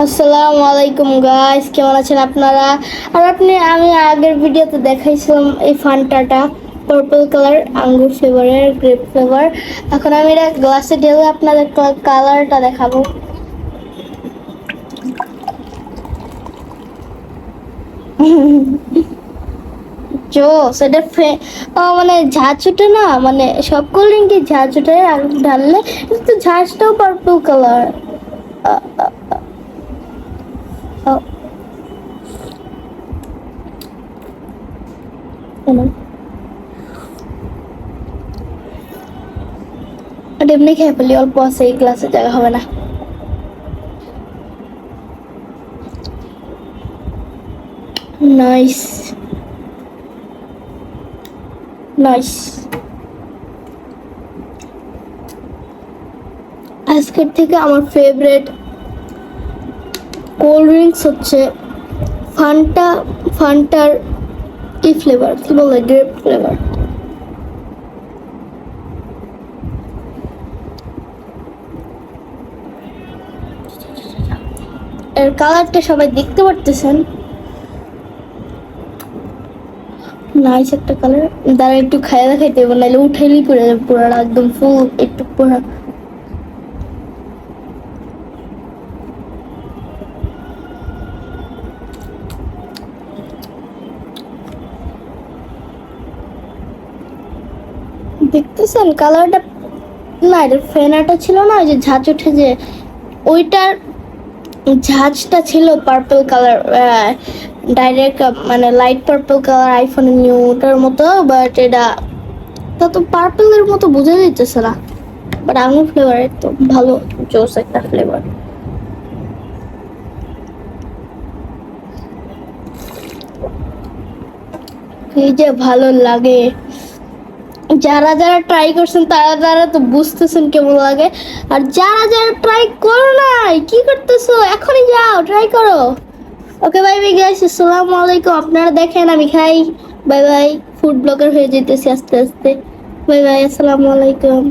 আসসালামু আলাইকুম গাইস, কেমন আছেন আপনারা? আর আমি আগের ভিডিওতে দেখাইছিলাম এই ফান্টাটা পার্পল কালার, আঙ্গুর ফ্লেভারের, গ্রেপ ফ্লেভার। এখন আমি এটা গ্লাসে ঢেলে আপনাদের কালারটা দেখাবো। জোস এটা মানে ঝাঁঝ ওঠে না, মানে সব কোল্ড ড্রিঙ্কে ঝাঁঝ ওঠে, আর ঢাললে একটু ঝাঁঝটাও পার্পল কালার। এমনি খেয়ে ফেলি, অল্প আছে, এই গ্লাসে জায়গা হবে না। Nice nice. আজকের থেকে আমার ফেভারিট কোল্ড ড্রিঙ্কস হচ্ছে ফান্টার কি ফ্লেভার, কি বলে, গ্রেপ ফ্লেভার। এর কালারটা সবাই দেখতে পারতেছেন, নাইস একটা কালার। দ্বারা একটু খাইয়া দেখাইতে হবে, নাহলে উঠাইলেই পড়ে যাবে পুরোটা, একদম ফুল একটু পুরো। দেখতেছেন কালারটা? না, এটা ফেনাটা ছিল না, ওই যে ঝাঁঝ ওঠে যে, ওইটার ঝাঁঝটা ছিল পার্পল কালার, ডাইরেক্ট মানে লাইট পার্পল কালার, আইফোনের নিউটার মতো। বাট এটা তো পার্পলের মতো বোঝা যাইতেছে না, বাট আঙুর ফ্লেভারের তো ভালো, জোস একটা ফ্লেভার। এই যে ভালো লাগে, যারা যারা ট্রাই করছেন তারা তো বুঝতেছেন কেমন লাগে। আর যারা যারা ট্রাই করো নাই, কি করতেছো? এখনই যাও, ট্রাই করো। ওকে, বাই বাই গাইস, আসসালামু আলাইকুম। আপনারা দেখেন আমি খাই। বাই বাই, ফুড ব্লগার হয়ে যেতেছি আস্তে আস্তে। বাই বাই, আসসালামু আলাইকুম।